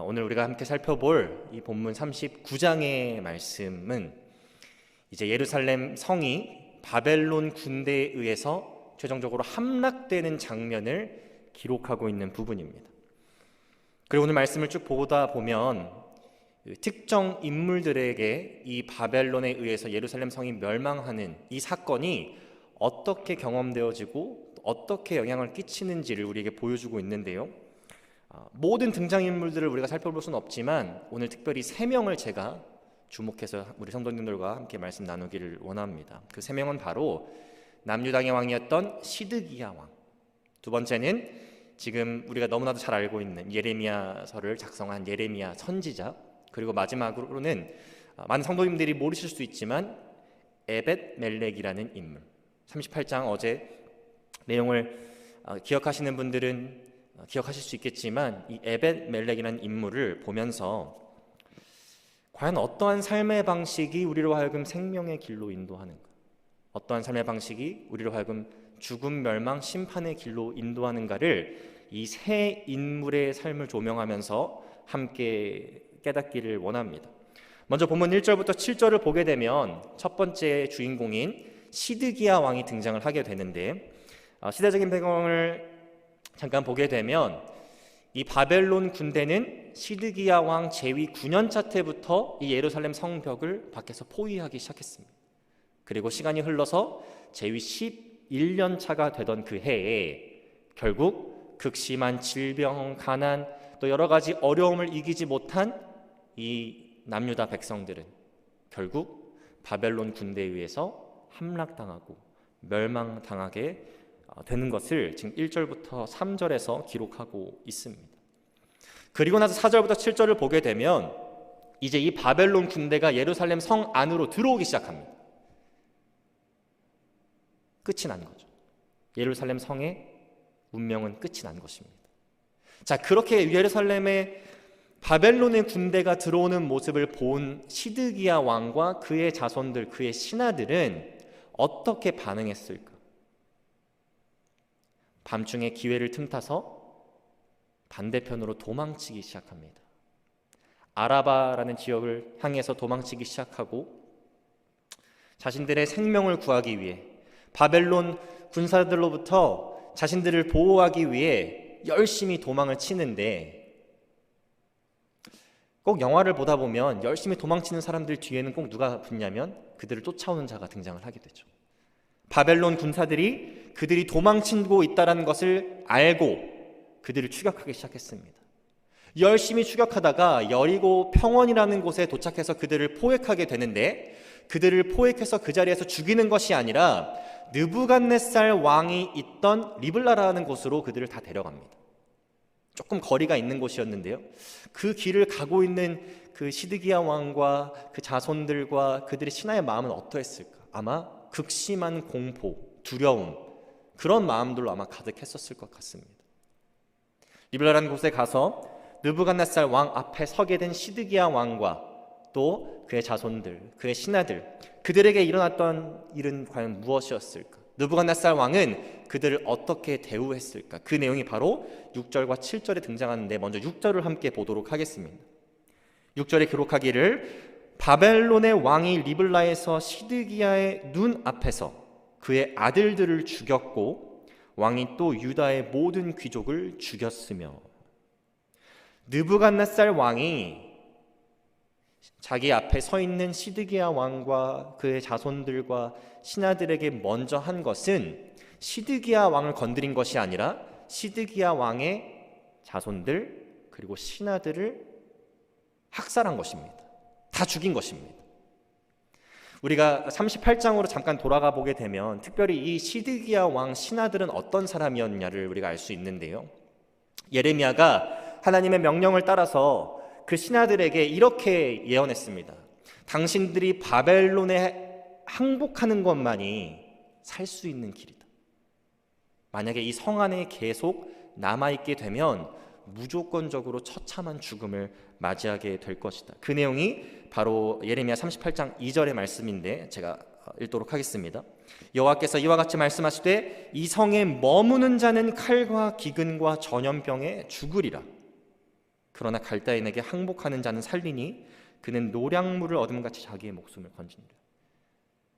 오늘 우리가 함께 살펴볼 이 본문 39장의 말씀은 이제 예루살렘 성이 바벨론 군대에 의해서 최종적으로 함락되는 장면을 기록하고 있는 부분입니다. 그리고 오늘 말씀을 쭉 보다 보면 특정 인물들에게 이 바벨론에 의해서 예루살렘 성이 멸망하는 이 사건이 어떻게 경험되어지고 어떻게 영향을 끼치는지를 우리에게 보여주고 있는데요. 모든 등장인물들을 우리가 살펴볼 수는 없지만 오늘 특별히 3명을 제가 주목해서 우리 성도님들과 함께 말씀 나누기를 원합니다. 그 3명은 바로 남유다의 왕이었던 시드기야 왕, 두 번째는 지금 우리가 너무나도 잘 알고 있는 예레미야서를 작성한 예레미야 선지자, 그리고 마지막으로는 많은 성도님들이 모르실 수 있지만 에벳멜렉이라는 인물. 38장 어제 내용을 기억하시는 분들은 기억하실 수 있겠지만 이 에벳멜렉이라는 인물을 보면서 과연 어떠한 삶의 방식이 우리로 하여금 생명의 길로 인도하는가, 어떠한 삶의 방식이 우리로 하여금 죽음, 멸망, 심판의 길로 인도하는가를 이 세 인물의 삶을 조명하면서 함께 깨닫기를 원합니다. 먼저 본문 1절부터 7절을 보게 되면 첫 번째 주인공인 시드기야 왕이 등장을 하게 되는데, 시대적인 배경을 잠깐 보게 되면 이 바벨론 군대는 시드기야 왕 재위 9년차 때부터 이 예루살렘 성벽을 밖에서 포위하기 시작했습니다. 그리고 시간이 흘러서 재위 11년 차가 되던 그 해에 결국 극심한 질병, 가난, 또 여러 가지 어려움을 이기지 못한 이 남유다 백성들은 결국 바벨론 군대에 의해서 함락당하고 멸망당하게 되는 것을 지금 1절부터 3절에서 기록하고 있습니다. 그리고 나서 4절부터 7절을 보게 되면 이제 이 바벨론 군대가 예루살렘 성 안으로 들어오기 시작합니다. 끝이 난 거죠. 예루살렘 성의 운명은 끝이 난 것입니다. 자, 그렇게 예루살렘에 바벨론의 군대가 들어오는 모습을 본 시드기야 왕과 그의 자손들, 그의 신하들은 어떻게 반응했을까? 밤중에 기회를 틈타서 반대편으로 도망치기 시작합니다. 아라바라는 지역을 향해서 도망치기 시작하고 자신들의 생명을 구하기 위해 바벨론 군사들로부터 자신들을 보호하기 위해 열심히 도망을 치는데, 꼭 영화를 보다 보면 열심히 도망치는 사람들 뒤에는 꼭 누가 붙냐면 그들을 쫓아오는 자가 등장을 하게 되죠. 바벨론 군사들이 그들이 도망치고 있다는 것을 알고 그들을 추격하기 시작했습니다. 열심히 추격하다가 여리고 평원이라는 곳에 도착해서 그들을 포획하게 되는데, 그들을 포획해서 그 자리에서 죽이는 것이 아니라 느부갓네살 왕이 있던 리블라라는 곳으로 그들을 다 데려갑니다. 조금 거리가 있는 곳이었는데요, 그 길을 가고 있는 그 시드기야 왕과 그 자손들과 그들의 신하의 마음은 어떠했을까? 아마 극심한 공포, 두려움, 그런 마음들로 아마 가득했었을 것 같습니다. 리블라라는 곳에 가서 느부갓네살 왕 앞에 서게 된 시드기야 왕과 또 그의 자손들, 그의 신하들, 그들에게 일어났던 일은 과연 무엇이었을까? 느부갓네살 왕은 그들을 어떻게 대우했을까? 그 내용이 바로 6절과 7절에 등장하는데, 먼저 6절을 함께 보도록 하겠습니다. 6절에 기록하기를 바벨론의 왕이 리블라에서 시드기야의 눈 앞에서 그의 아들들을 죽였고 왕이 또 유다의 모든 귀족을 죽였으며, 느부갓네살 왕이 자기 앞에 서 있는 시드기야 왕과 그의 자손들과 신하들에게 먼저 한 것은 시드기야 왕을 건드린 것이 아니라 시드기야 왕의 자손들 그리고 신하들을 학살한 것입니다. 다 죽인 것입니다. 우리가 38장으로 잠깐 돌아가 보게 되면 특별히 이 시드기야 왕 신하들은 어떤 사람이었냐를 우리가 알 수 있는데요, 예레미야가 하나님의 명령을 따라서 그 신하들에게 이렇게 예언했습니다. 당신들이 바벨론에 항복하는 것만이 살 수 있는 길이다. 만약에 이 성 안에 계속 남아있게 되면 무조건적으로 처참한 죽음을 맞이하게 될 것이다. 그 내용이 바로 예레미야 38장 2절의 말씀인데 제가 읽도록 하겠습니다. 여호와께서 이와 같이 말씀하시되 이 성에 머무는 자는 칼과 기근과 전염병에 죽으리라. 그러나 갈대인에게 항복하는 자는 살리니 그는 노량물을 얻음같이 자기의 목숨을 건지니라.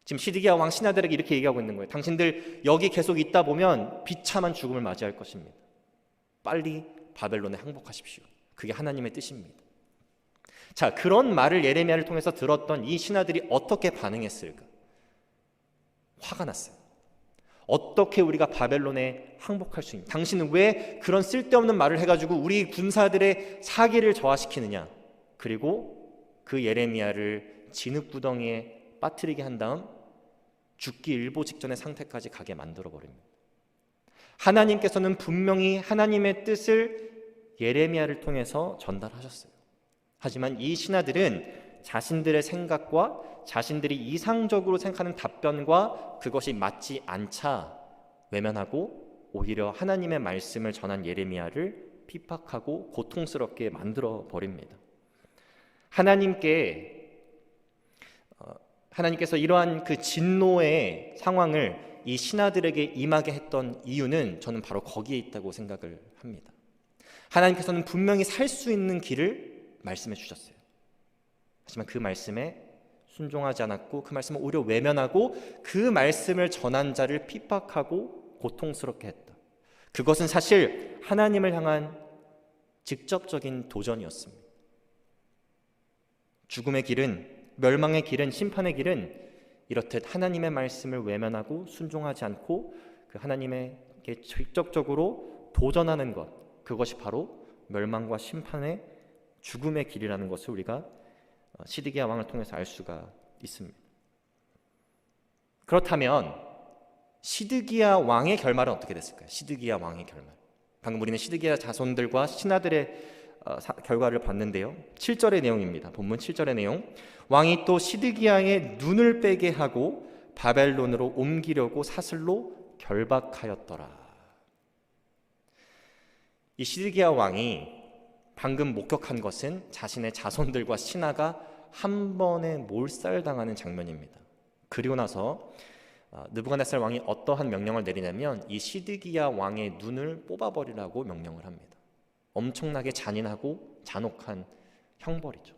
지금 시드기야 왕 신하들에게 이렇게 얘기하고 있는 거예요. 당신들 여기 계속 있다 보면 비참한 죽음을 맞이할 것입니다. 빨리 바벨론에 항복하십시오. 그게 하나님의 뜻입니다. 자, 그런 말을 예레미야를 통해서 들었던 이 신하들이 어떻게 반응했을까? 화가 났어요. 어떻게 우리가 바벨론에 항복할 수 있냐? 당신은 왜 그런 쓸데없는 말을 해가지고 우리 군사들의 사기를 저하시키느냐? 그리고 그 예레미야를 진흙구덩이에 빠뜨리게 한 다음 죽기 일보 직전의 상태까지 가게 만들어 버립니다. 하나님께서는 분명히 하나님의 뜻을 예레미야를 통해서 전달하셨어요. 하지만 이 신하들은 자신들의 생각과 자신들이 이상적으로 생각하는 답변과 그것이 맞지 않자 외면하고 오히려 하나님의 말씀을 전한 예레미야를 핍박하고 고통스럽게 만들어 버립니다. 하나님께서 이러한 그 진노의 상황을 이 신하들에게 임하게 했던 이유는 저는 바로 거기에 있다고 생각을 합니다. 하나님께서는 분명히 살 수 있는 길을 말씀해 주셨어요. 하지만 그 말씀에 순종하지 않았고 그 말씀을 오히려 외면하고 그 말씀을 전한 자를 핍박하고 고통스럽게 했다. 그것은 사실 하나님을 향한 직접적인 도전이었습니다. 죽음의 길은, 멸망의 길은, 심판의 길은 이렇듯 하나님의 말씀을 외면하고 순종하지 않고 그 하나님에게 직접적으로 도전하는 것, 그것이 바로 멸망과 심판의 죽음의 길이라는 것을 우리가 시드기야 왕을 통해서 알 수가 있습니다. 그렇다면 시드기야 왕의 결말은 어떻게 됐을까요? 시드기야 왕의 결말. 방금 우리는 시드기야 자손들과 신하들의 결과를 봤는데요. 7절의 내용입니다. 본문 7절의 내용. 왕이 또 시드기야의 눈을 빼게 하고 바벨론으로 옮기려고 사슬로 결박하였더라. 이 시드기야 왕이 방금 목격한 것은 자신의 자손들과 신하가 한 번에 몰살당하는 장면입니다. 그리고 나서 느부갓네살 왕이 어떠한 명령을 내리냐면 이 시드기야 왕의 눈을 뽑아버리라고 명령을 합니다. 엄청나게 잔인하고 잔혹한 형벌이죠.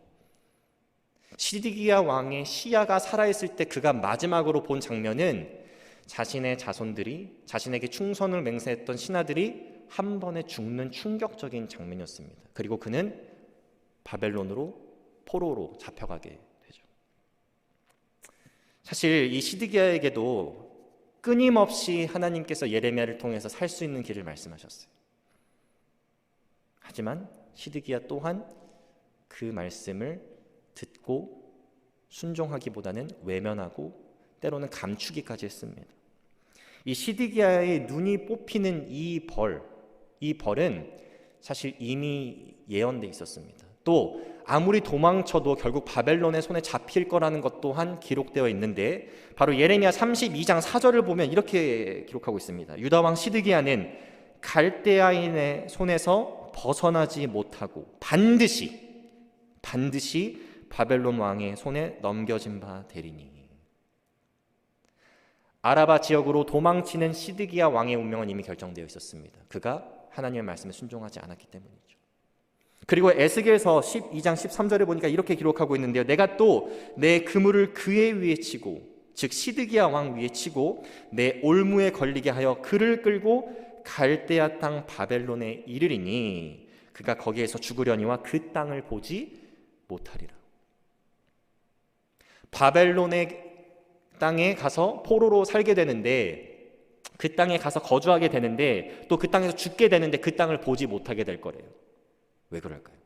시드기야 왕의 시야가 살아있을 때 그가 마지막으로 본 장면은 자신의 자손들이, 자신에게 충성을 맹세했던 신하들이 한 번에 죽는 충격적인 장면이었습니다. 그리고 그는 바벨론으로, 포로로 잡혀가게 되죠. 사실 이 시드기야에게도 끊임없이 하나님께서 예레미야를 통해서 살 수 있는 길을 말씀하셨어요. 하지만 시드기야 또한 그 말씀을 듣고 순종하기보다는 외면하고 때로는 감추기까지 했습니다. 이 시드기야의 눈이 뽑히는 이 벌은 사실 이미 예언돼 있었습니다. 또 아무리 도망쳐도 결국 바벨론의 손에 잡힐 거라는 것 또한 기록되어 있는데 바로 예레미야 32장 4절을 보면 이렇게 기록하고 있습니다. 유다 왕 시드기야는 갈대아인의 손에서 벗어나지 못하고 반드시 바벨론 왕의 손에 넘겨진 바 되리니. 아라바 지역으로 도망치는 시드기야 왕의 운명은 이미 결정되어 있었습니다. 그가 하나님의 말씀에 순종하지 않았기 때문이죠. 그리고 에스겔서 12장 13절에 보니까 이렇게 기록하고 있는데요. 내가 또 내 그물을 그의 위에 치고, 즉 시드기야 왕 위에 치고 내 올무에 걸리게 하여 그를 끌고 갈대아 땅 바벨론에 이르리니 그가 거기에서 죽으려니와 그 땅을 보지 못하리라. 바벨론의 땅에 가서 포로로 살게 되는데, 그 땅에 가서 거주하게 되는데, 또 그 땅에서 죽게 되는데 그 땅을 보지 못하게 될 거래요. 왜 그럴까요?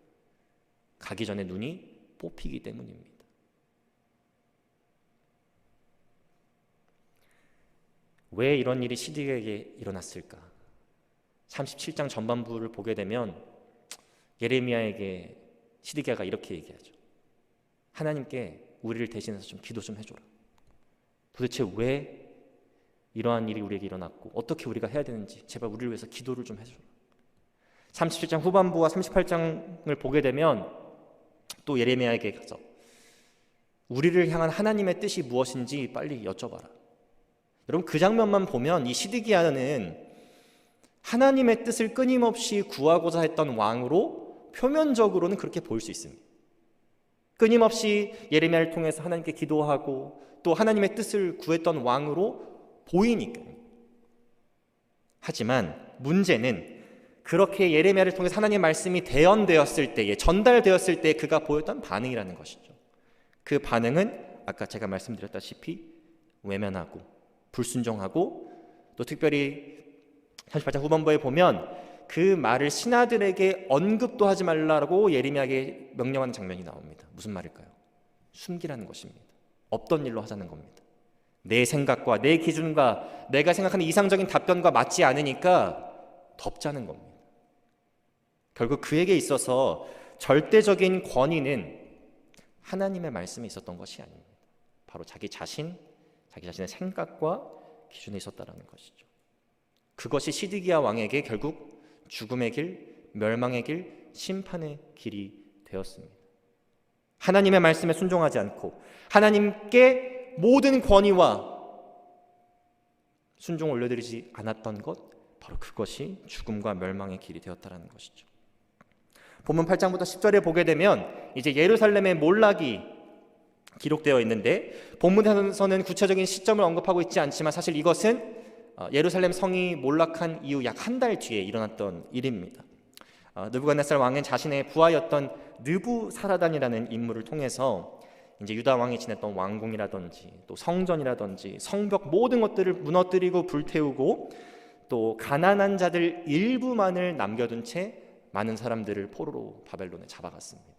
가기 전에 눈이 뽑히기 때문입니다. 왜 이런 일이 시드기야에게 일어났을까? 37장 전반부를 보게 되면 예레미야에게 시드기야가 이렇게 얘기하죠. 하나님께 우리를 대신해서 좀 기도 좀 해줘라. 도대체 왜 이러한 일이 우리에게 일어났고 어떻게 우리가 해야 되는지 제발 우리를 위해서 기도를 좀 해줘라. 37장 후반부와 38장을 보게 되면 또 예레미야에게 가서 우리를 향한 하나님의 뜻이 무엇인지 빨리 여쭤봐라. 여러분, 그 장면만 보면 이 시드기야는 하나님의 뜻을 끊임없이 구하고자 했던 왕으로 표면적으로는 그렇게 보일 수 있습니다. 끊임없이 예레미야를 통해서 하나님께 기도하고 또 하나님의 뜻을 구했던 왕으로 보이니까요. 하지만 문제는 그렇게 예레미야를 통해서 하나님의 말씀이 대언되었을 때에, 전달되었을 때 그가 보였던 반응이라는 것이죠. 그 반응은 아까 제가 말씀드렸다시피 외면하고 불순종하고, 또 특별히 38장 후반부에 보면 그 말을 신하들에게 언급도 하지 말라고 예레미야에게 명령하는 장면이 나옵니다. 무슨 말일까요? 숨기라는 것입니다. 없던 일로 하자는 겁니다. 내 생각과 내 기준과 내가 생각하는 이상적인 답변과 맞지 않으니까 덮자는 겁니다. 결국 그에게 있어서 절대적인 권위는 하나님의 말씀에 있었던 것이 아닙니다. 바로 자기 자신의 생각과 기준에 있었다는 것이죠. 그것이 시드기야 왕에게 결국 죽음의 길, 멸망의 길, 심판의 길이 되었습니다. 하나님의 말씀에 순종하지 않고 하나님께 모든 권위와 순종을 올려드리지 않았던 것, 바로 그것이 죽음과 멸망의 길이 되었다는 것이죠. 본문 8장부터 10절에 보게 되면 이제 예루살렘의 몰락이 기록되어 있는데, 본문에서는 구체적인 시점을 언급하고 있지 않지만 사실 이것은 예루살렘 성이 몰락한 이후 약 한 달 뒤에 일어났던 일입니다. 느부갓네살 왕은 자신의 부하였던 느부사라단이라는 인물을 통해서 이제 유다 왕이 지냈던 왕궁이라든지 또 성전이라든지 성벽 모든 것들을 무너뜨리고 불태우고, 또 가난한 자들 일부만을 남겨둔 채 많은 사람들을 포로로 바벨론에 잡아갔습니다.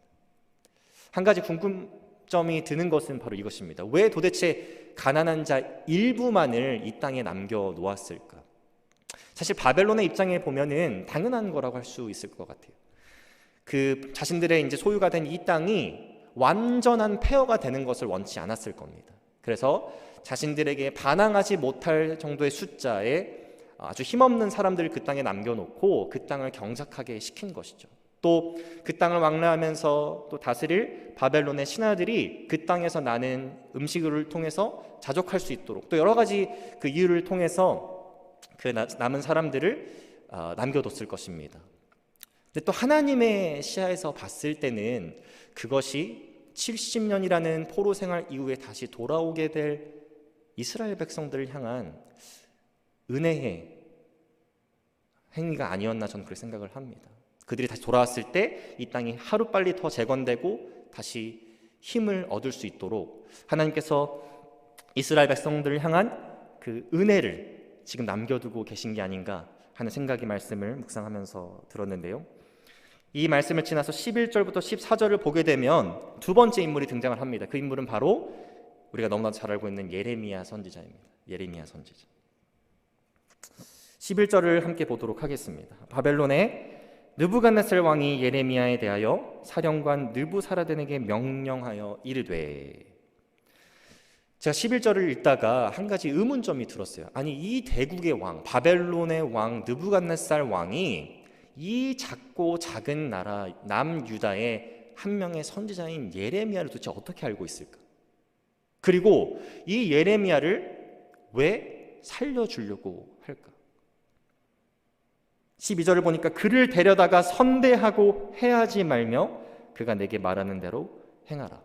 한 가지 궁금점이 드는 것은 바로 이것입니다. 왜 도대체 가난한 자 일부만을 이 땅에 남겨 놓았을까? 사실 바벨론의 입장에 보면은 당연한 거라고 할 수 있을 것 같아요. 그 자신들의 이제 소유가 된 이 땅이 완전한 폐허가 되는 것을 원치 않았을 겁니다. 그래서 자신들에게 반항하지 못할 정도의 숫자의 아주 힘없는 사람들을 그 땅에 남겨놓고 그 땅을 경작하게 시킨 것이죠. 또 그 땅을 왕래하면서 또 다스릴 바벨론의 신하들이 그 땅에서 나는 음식을 통해서 자족할 수 있도록, 또 여러 가지 그 이유를 통해서 그 남은 사람들을 남겨뒀을 것입니다. 근데 또 하나님의 시야에서 봤을 때는 그것이 70년이라는 포로 생활 이후에 다시 돌아오게 될 이스라엘 백성들을 향한 은혜의 행위가 아니었나, 저는 그렇게 생각을 합니다. 그들이 다시 돌아왔을 때 이 땅이 하루빨리 더 재건되고 다시 힘을 얻을 수 있도록 하나님께서 이스라엘 백성들을 향한 그 은혜를 지금 남겨두고 계신 게 아닌가 하는 생각이 말씀을 묵상하면서 들었는데요. 이 말씀을 지나서 11절부터 14절을 보게 되면 두 번째 인물이 등장을 합니다. 그 인물은 바로 우리가 너무나도 잘 알고 있는 예레미야 선지자입니다. 예레미야 선지자. 11절을 함께 보도록 하겠습니다. 바벨론의 느부갓네살 왕이 예레미야에 대하여 사령관 느부사라단에게 명령하여 이르되, 제가 11절을 읽다가 한 가지 의문점이 들었어요. 아니, 이 대국의 왕, 바벨론의 왕 느부갓네살 왕이 이 작고 작은 나라 남유다의 한 명의 선지자인 예레미야를 도대체 어떻게 알고 있을까? 그리고 이 예레미야를 왜 살려주려고 할까? 12절을 보니까 그를 데려다가 선대하고 해하지 말며 그가 내게 말하는 대로 행하라.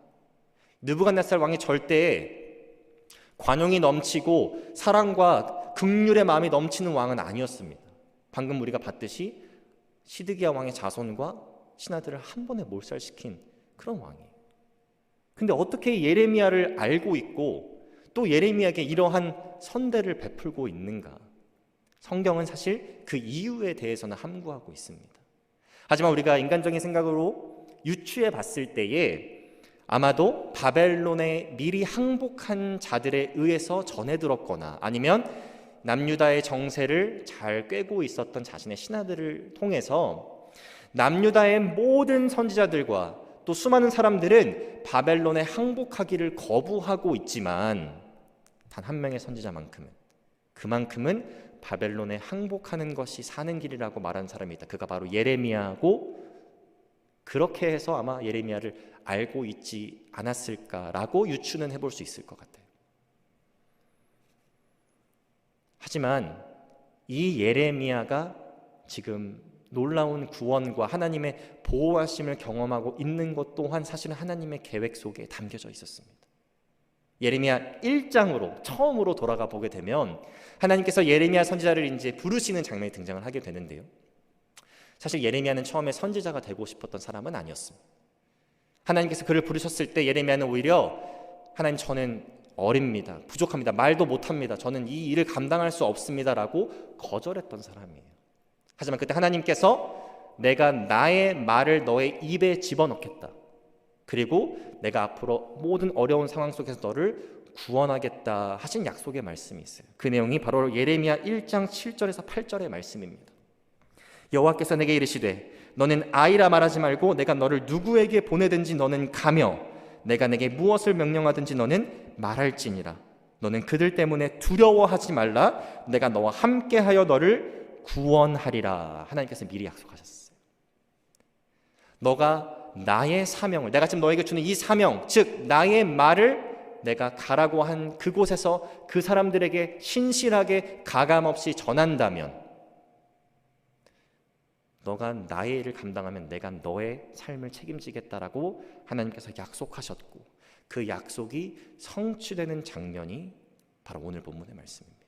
느부갓네살 왕이 절대 관용이 넘치고 사랑과 긍휼의 마음이 넘치는 왕은 아니었습니다. 방금 우리가 봤듯이 시드기야 왕의 자손과 신하들을 한 번에 몰살시킨 그런 왕이에요. 근데 어떻게 예레미야를 알고 있고 또 예레미야에게 이러한 선대를 베풀고 있는가? 성경은 사실 그 이유에 대해서는 함구하고 있습니다. 하지만 우리가 인간적인 생각으로 유추해 봤을 때에 아마도 바벨론에 미리 항복한 자들에 의해서 전해 들었거나 아니면 남유다의 정세를 잘 꿰고 있었던 자신의 신하들을 통해서 남유다의 모든 선지자들과 또 수많은 사람들은 바벨론에 항복하기를 거부하고 있지만 단 한 명의 그만큼은 바벨론에 항복하는 것이 사는 길이라고 말하는 사람이 있다. 그가 바로 예레미야고, 그렇게 해서 아마 예레미야를 알고 있지 않았을까라고 유추는 해볼 수 있을 것 같아요. 하지만 이 예레미야가 지금 놀라운 구원과 하나님의 보호하심을 경험하고 있는 것 또한 사실은 하나님의 계획 속에 담겨져 있었습니다. 예레미야 1장으로 처음으로 돌아가 보게 되면 하나님께서 예레미야 선지자를 이제 부르시는 장면이 등장을 하게 되는데요. 사실 예레미야는 처음에 선지자가 되고 싶었던 사람은 아니었습니다. 하나님께서 그를 부르셨을 때 예레미야는 오히려 하나님, 저는 어립니다. 부족합니다. 말도 못합니다. 저는 이 일을 감당할 수 없습니다 라고 거절했던 사람이에요. 하지만 그때 하나님께서 내가 나의 말을 너의 입에 집어넣겠다. 그리고 내가 앞으로 모든 어려운 상황 속에서 너를 구원하겠다 하신 약속의 말씀이 있어요. 그 내용이 바로 예레미야 1장 7절에서 8절의 말씀입니다. 여호와께서 내게 이르시되 너는 아이라 말하지 말고 내가 너를 누구에게 보내든지 너는 가며 내가 내게 무엇을 명령하든지 너는 말할지니라. 너는 그들 때문에 두려워하지 말라. 내가 너와 함께하여 너를 구원하리라. 하나님께서 미리 약속하셨어요. 너가 나의 사명을, 내가 지금 너에게 주는 이 사명, 즉 나의 말을 내가 가라고 한 그곳에서 그 사람들에게 신실하게 가감없이 전한다면, 너가 나의 일을 감당하면 내가 너의 삶을 책임지겠다라고 하나님께서 약속하셨고, 그 약속이 성취되는 장면이 바로 오늘 본문의 말씀입니다.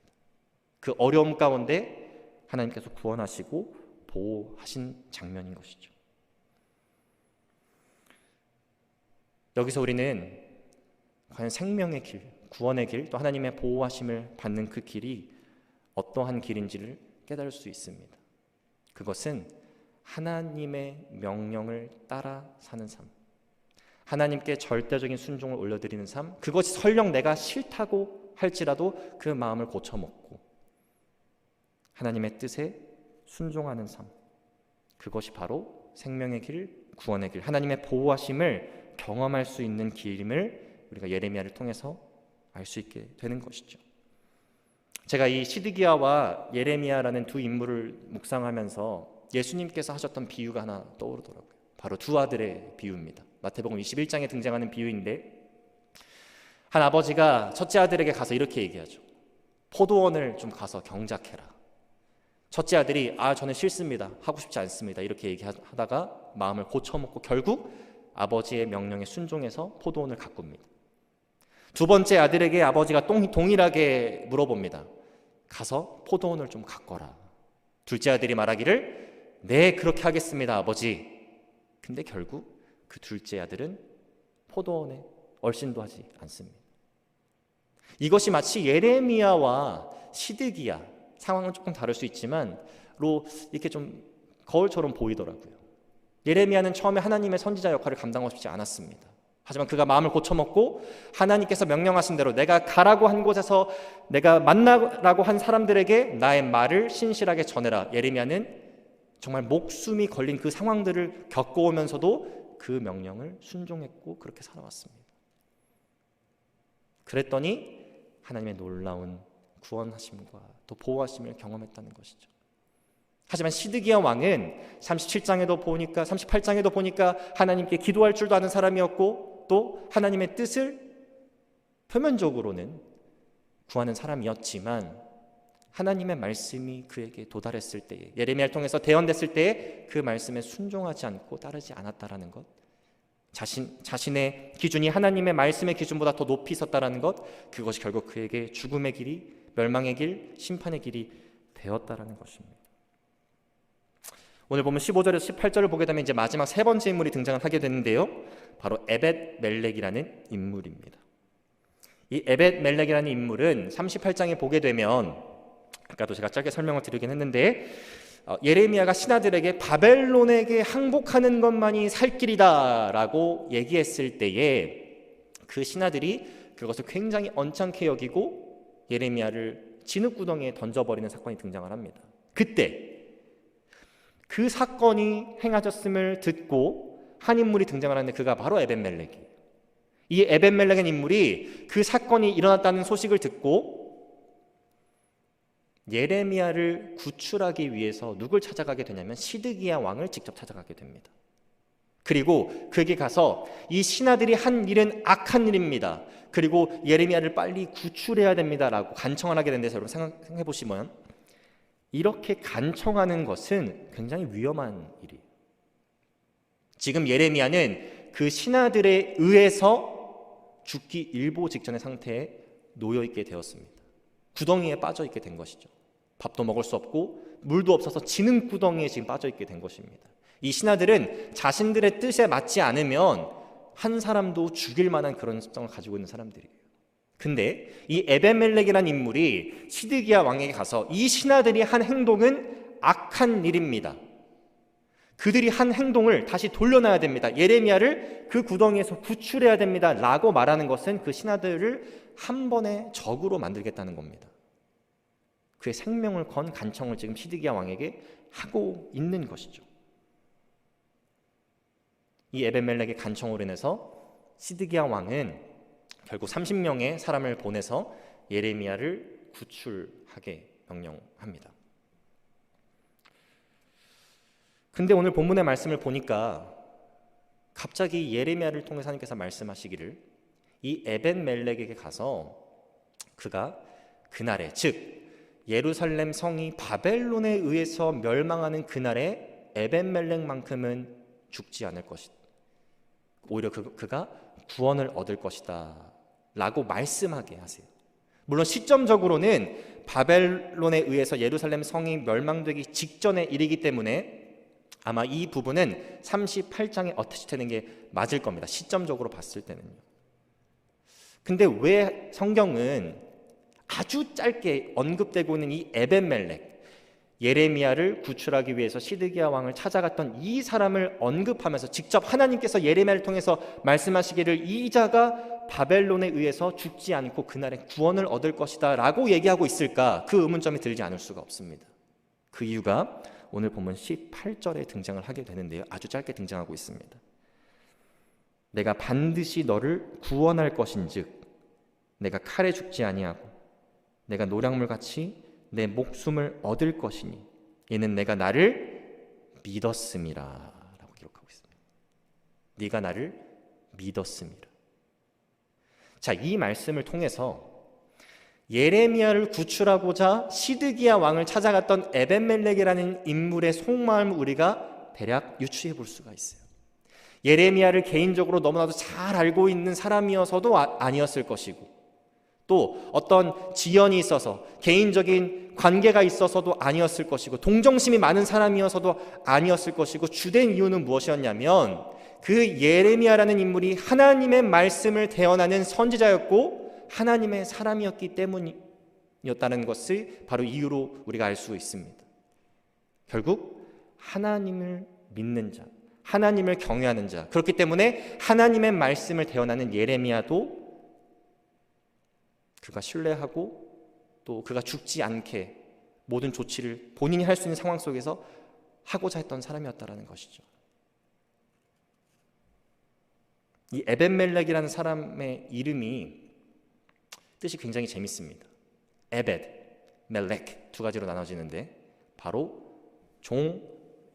그 어려움 가운데 하나님께서 구원하시고 보호하신 장면인 것이죠. 여기서 우리는 과연 생명의 길, 구원의 길, 또 하나님의 보호하심을 받는 그 길이 어떠한 길인지를 깨달을 수 있습니다. 그것은 하나님의 명령을 따라 사는 삶, 하나님께 절대적인 순종을 올려드리는 삶, 그것이 설령 내가 싫다고 할지라도 그 마음을 고쳐먹고 하나님의 뜻에 순종하는 삶, 그것이 바로 생명의 길, 구원의 길, 하나님의 보호하심을 경험할 수 있는 길임을 우리가 예레미야를 통해서 알 수 있게 되는 것이죠. 제가 이 시드기야와 예레미야라는 두 인물을 묵상하면서 예수님께서 하셨던 비유가 하나 떠오르더라고요. 바로 두 아들의 비유입니다. 마태복음 21장에 등장하는 비유인데, 한 아버지가 첫째 아들에게 가서 이렇게 얘기하죠. 포도원을 좀 가서 경작해라. 첫째 아들이 저는 싫습니다. 하고 싶지 않습니다. 이렇게 얘기하다가 마음을 고쳐먹고 결국 아버지의 명령에 순종해서 포도원을 가꿉니다. 두 번째 아들에게 아버지가 동일하게 물어봅니다. 가서 포도원을 좀 가꿔라. 둘째 아들이 말하기를 네, 그렇게 하겠습니다, 아버지. 근데 결국 그 둘째 아들은 포도원에 얼씬도 하지 않습니다. 이것이 마치 예레미야와 시드기야, 상황은 조금 다를 수 있지만 이렇게 좀 거울처럼 보이더라고요. 예레미야는 처음에 하나님의 선지자 역할을 감당하고 싶지 않았습니다. 하지만 그가 마음을 고쳐먹고 하나님께서 명령하신 대로 내가 가라고 한 곳에서 내가 만나라고 한 사람들에게 나의 말을 신실하게 전해라. 예레미야는 정말 목숨이 걸린 그 상황들을 겪어오면서도 그 명령을 순종했고 그렇게 살아왔습니다. 그랬더니 하나님의 놀라운 구원하심과 또 보호하심을 경험했다는 것이죠. 하지만 시드기야 왕은 38장에도 보니까 하나님께 기도할 줄도 아는 사람이었고 또 하나님의 뜻을 표면적으로는 구하는 사람이었지만 하나님의 말씀이 그에게 도달했을 때에, 예레미야를 통해서 대언됐을 때에 그 말씀에 순종하지 않고 따르지 않았다라는 것, 자신의 기준이 하나님의 말씀의 기준보다 더 높이 있었다라는 것, 그것이 결국 그에게 죽음의 길이, 멸망의 길, 심판의 길이 되었다라는 것입니다. 오늘 보면 15절에서 18절을 보게 되면 이제 마지막 세 번째 인물이 등장을 하게 되는데요. 바로 에벳 멜렉이라는 인물입니다. 이 에벳 멜렉이라는 인물은 38장에 보게 되면, 아까도 제가 짧게 설명을 드리긴 했는데, 예레미야가 신하들에게 바벨론에게 항복하는 것만이 살 길이다 라고 얘기했을 때에 그 신하들이 그것을 굉장히 언짢게 여기고 예레미야를 진흙구덩이에 던져버리는 사건이 등장을 합니다. 그때 그 사건이 행하졌음을 듣고 한 인물이 등장을 하는데 그가 바로 에벳멜렉이에요. 이 에벳멜렉의 인물이 그 사건이 일어났다는 소식을 듣고 예레미야를 구출하기 위해서 누굴 찾아가게 되냐면 시드기야 왕을 직접 찾아가게 됩니다. 그리고 그에게 가서 이 신하들이 한 일은 악한 일입니다. 그리고 예레미야를 빨리 구출해야 됩니다 라고 간청을 하게 된 데서 여러분 생각해 보시면 이렇게 간청하는 것은 굉장히 위험한 일이에요. 지금 예레미야는 그 신하들에 의해서 죽기 일보 직전의 상태에 놓여 있게 되었습니다. 구덩이에 빠져 있게 된 것이죠. 밥도 먹을 수 없고 물도 없어서 지는 구덩이에 지금 빠져 있게 된 것입니다. 이 신하들은 자신들의 뜻에 맞지 않으면 한 사람도 죽일 만한 그런 습성을 가지고 있는 사람들이에요. 근데 이 에벤멜렉이라는 인물이 시드기야 왕에게 가서 이 신하들이 한 행동은 악한 일입니다. 그들이 한 행동을 다시 돌려놔야 됩니다. 예레미야를 그 구덩이에서 구출해야 됩니다 라고 말하는 것은 그 신하들을 한 번에 적으로 만들겠다는 겁니다. 그의 생명을 건 간청을 지금 시드기야 왕에게 하고 있는 것이죠. 이 에벤멜렉의 간청으로 인해서 시드기야 왕은 결국 30명의 사람을 보내서 예레미야를 구출하게 명령합니다. 근데 오늘 본문의 말씀을 보니까 갑자기 예레미야를 통해서 하나님께서 말씀하시기를 이 에벤멜렉에게 가서 그가 그날에, 즉 예루살렘 성이 바벨론에 의해서 멸망하는 그날에 에벤멜렉만큼은 죽지 않을 것이다. 오히려 그가 구원을 얻을 것이다 라고 말씀하게 하세요. 물론 시점적으로는 바벨론에 의해서 예루살렘 성이 멸망되기 직전의 일이기 때문에 아마 이 부분은 38장에 어떻게 되는 게 맞을 겁니다. 시점적으로 봤을 때는요. 근데 왜 성경은 아주 짧게 언급되고 있는 이 에벤멜렉, 예레미야를 구출하기 위해서 시드기야 왕을 찾아갔던 이 사람을 언급하면서 직접 하나님께서 예레미야를 통해서 말씀하시기를 이 자가 바벨론에 의해서 죽지 않고 그날에 구원을 얻을 것이다 라고 얘기하고 있을까? 그 의문점이 들지 않을 수가 없습니다. 그 이유가 오늘 보면 18절에 등장을 하게 되는데요, 아주 짧게 등장하고 있습니다. 내가 반드시 너를 구원할 것인즉 내가 칼에 죽지 아니하고 내가 노량물같이 내 목숨을 얻을 것이니 이는 내가 나를 믿었음이라 라고 기록하고 있습니다. 네가 나를 믿었음이라. 자, 이 말씀을 통해서 예레미야를 구출하고자 시드기야 왕을 찾아갔던 에벤멜렉이라는 인물의 속마음을 우리가 대략 유추해 볼 수가 있어요. 예레미야를 개인적으로 너무나도 잘 알고 있는 사람이어서도 아니었을 것이고, 또 어떤 지연이 있어서 개인적인 관계가 있어서도 아니었을 것이고, 동정심이 많은 사람이어서도 아니었을 것이고, 주된 이유는 무엇이었냐면 그 예레미야라는 인물이 하나님의 말씀을 대언하는 선지자였고 하나님의 사람이었기 때문이었다는 것을 바로 이유로 우리가 알 수 있습니다. 결국 하나님을 믿는 자, 하나님을 경외하는 자, 그렇기 때문에 하나님의 말씀을 대언하는 예레미야도 그가 신뢰하고 또 그가 죽지 않게 모든 조치를 본인이 할 수 있는 상황 속에서 하고자 했던 사람이었다는 것이죠. 이 에벤멜렉이라는 사람의 이름이 뜻이 굉장히 재밌습니다. 에벳, 멜렉 두 가지로 나눠지는데 바로 종,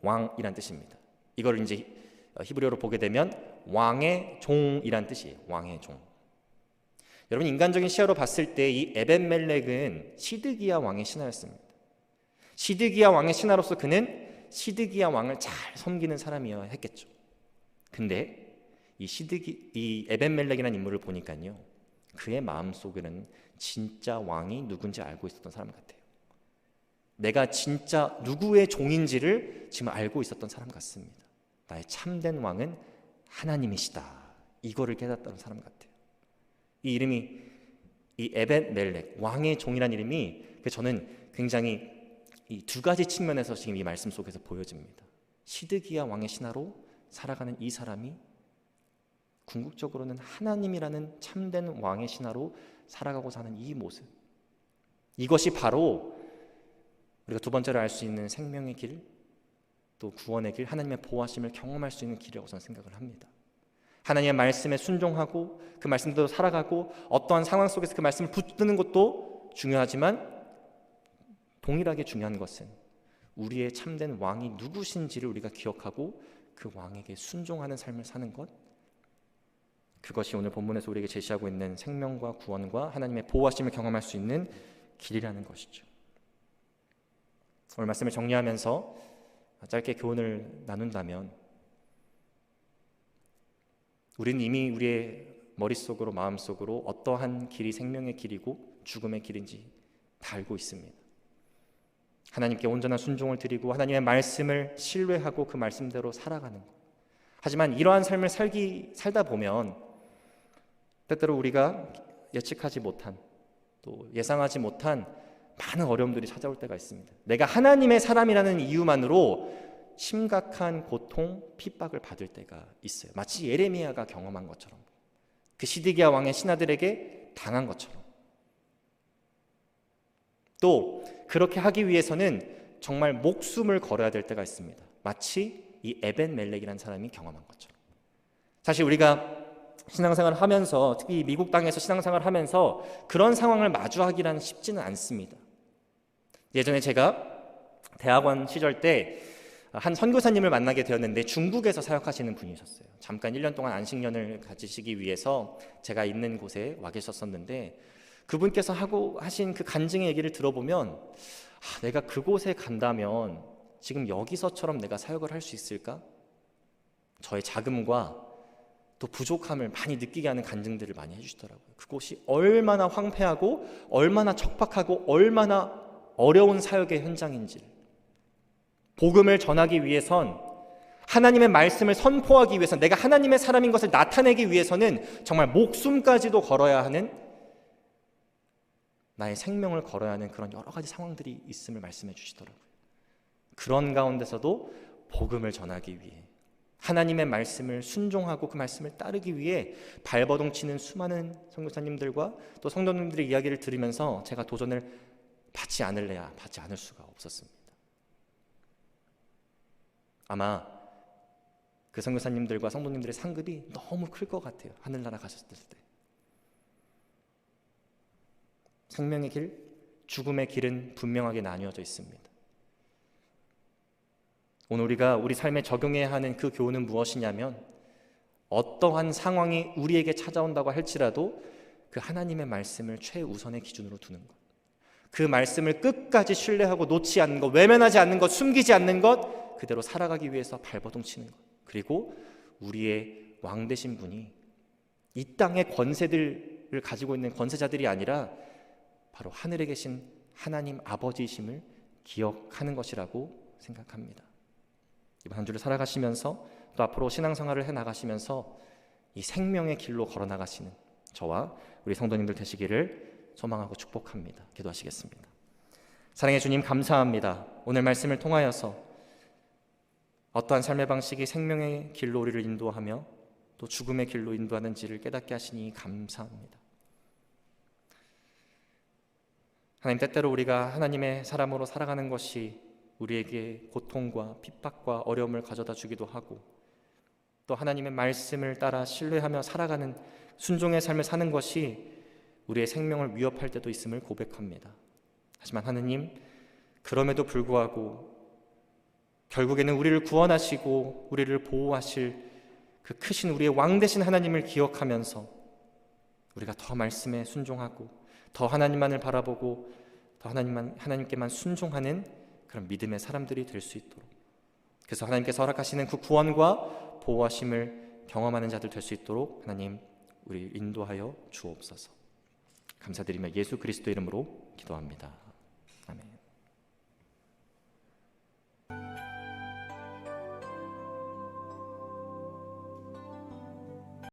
왕이란 뜻입니다. 이걸 이제 히브리어로 보게 되면 왕의 종이란 뜻이에요. 왕의 종. 여러분, 인간적인 시야로 봤을 때 이 에벤멜렉은 시드기야 왕의 신하였습니다. 시드기야 왕의 신하로서 그는 시드기야 왕을 잘 섬기는 사람이어야 했겠죠. 근데 이 에벤멜렉이라는 인물을 보니까요, 그의 마음속에는 진짜 왕이 누군지 알고 있었던 사람 같아요. 내가 진짜 누구의 종인지를 지금 알고 있었던 사람 같습니다. 나의 참된 왕은 하나님이시다, 이거를 깨닫던 사람 같아요. 이 이름이, 이 에벤멜렉, 왕의 종이라는 이름이 저는 굉장히 이 두 가지 측면에서 지금 이 말씀 속에서 보여집니다. 시드기야 왕의 신하로 살아가는 이 사람이 궁극적으로는 하나님이라는 참된 왕의 신하로 살아가고자 하는 이 모습, 이것이 바로 우리가 두 번째로 알 수 있는 생명의 길, 또 구원의 길, 하나님의 보호하심을 경험할 수 있는 길이라고 저는 생각을 합니다. 하나님의 말씀에 순종하고 그 말씀대로 살아가고 어떠한 상황 속에서 그 말씀을 붙드는 것도 중요하지만 동일하게 중요한 것은 우리의 참된 왕이 누구신지를 우리가 기억하고 그 왕에게 순종하는 삶을 사는 것, 그것이 오늘 본문에서 우리에게 제시하고 있는 생명과 구원과 하나님의 보호하심을 경험할 수 있는 길이라는 것이죠. 오늘 말씀을 정리하면서 짧게 교훈을 나눈다면, 우리는 이미 우리의 머릿속으로 마음속으로 어떠한 길이 생명의 길이고 죽음의 길인지 다 알고 있습니다. 하나님께 온전한 순종을 드리고 하나님의 말씀을 신뢰하고 그 말씀대로 살아가는 것. 하지만 이러한 삶을 살다 보면 때때로 우리가 예측하지 못한, 또 예상하지 못한 많은 어려움들이 찾아올 때가 있습니다. 내가 하나님의 사람이라는 이유만으로 심각한 고통, 핍박을 받을 때가 있어요. 마치 예레미야가 경험한 것처럼, 그 시드기야 왕의 신하들에게 당한 것처럼. 또 그렇게 하기 위해서는 정말 목숨을 걸어야 될 때가 있습니다. 마치 이 에벤멜렉이라는 사람이 경험한 것처럼. 사실 우리가 신앙생활을 하면서, 특히 미국 땅에서 신앙생활을 하면서 그런 상황을 마주하기란 쉽지는 않습니다. 예전에 제가 대학원 시절 때 한 선교사님을 만나게 되었는데 중국에서 사역하시는 분이셨어요. 잠깐 1년 동안 안식년을 가지시기 위해서 제가 있는 곳에 와 계셨었는데, 그분께서 하신 그 간증의 얘기를 들어보면 내가 그곳에 간다면 지금 여기서처럼 내가 사역을 할 수 있을까? 저의 자금과 또 부족함을 많이 느끼게 하는 간증들을 많이 해주시더라고요. 그곳이 얼마나 황폐하고 얼마나 척박하고 얼마나 어려운 사역의 현장인지를. 복음을 전하기 위해선, 하나님의 말씀을 선포하기 위해선, 내가 하나님의 사람인 것을 나타내기 위해서는 정말 목숨까지도 걸어야 하는, 나의 생명을 걸어야 하는 그런 여러 가지 상황들이 있음을 말씀해 주시더라고요. 그런 가운데서도 복음을 전하기 위해, 하나님의 말씀을 순종하고 그 말씀을 따르기 위해 발버둥 치는 수많은 선교사님들과 또 성도님들의 이야기를 들으면서 제가 도전을 받지 않을래야 받지 않을 수가 없었습니다. 아마 그 선교사님들과 성도님들의 상급이 너무 클 것 같아요. 하늘나라 가셨을 때. 생명의 길, 죽음의 길은 분명하게 나뉘어져 있습니다. 오늘 우리가 우리 삶에 적용해야 하는 그 교훈은 무엇이냐면, 어떠한 상황이 우리에게 찾아온다고 할지라도 그 하나님의 말씀을 최우선의 기준으로 두는 것, 그 말씀을 끝까지 신뢰하고 놓지 않는 것, 외면하지 않는 것, 숨기지 않는 것, 그대로 살아가기 위해서 발버둥 치는 것. 그리고 우리의 왕 되신 분이 이 땅의 권세들을 가지고 있는 권세자들이 아니라 바로 하늘에 계신 하나님 아버지이심을 기억하는 것이라고 생각합니다. 이번 한 주를 살아가시면서 또 앞으로 신앙생활을 해나가시면서 이 생명의 길로 걸어나가시는 저와 우리 성도님들 되시기를 소망하고 축복합니다. 기도하시겠습니다. 사랑의 주님, 감사합니다. 오늘 말씀을 통하여서 어떠한 삶의 방식이 생명의 길로 우리를 인도하며 또 죽음의 길로 인도하는지를 깨닫게 하시니 감사합니다. 하나님, 때때로 우리가 하나님의 사람으로 살아가는 것이 우리에게 고통과 핍박과 어려움을 가져다 주기도 하고, 또 하나님의 말씀을 따라 신뢰하며 살아가는 순종의 삶을 사는 것이 우리의 생명을 위협할 때도 있음을 고백합니다. 하지만 하나님, 그럼에도 불구하고 결국에는 우리를 구원하시고 우리를 보호하실 그 크신 우리의 왕 되신 하나님을 기억하면서 우리가 더 말씀에 순종하고 더 하나님만을 바라보고 더 하나님께만 순종하는 그런 믿음의 사람들이 될 수 있도록, 그래서 하나님께서 허락하시는 그 구원과 보호하심을 경험하는 자들 될 수 있도록 하나님 우리 인도하여 주옵소서. 감사드리며 예수 그리스도 이름으로 기도합니다. 아멘.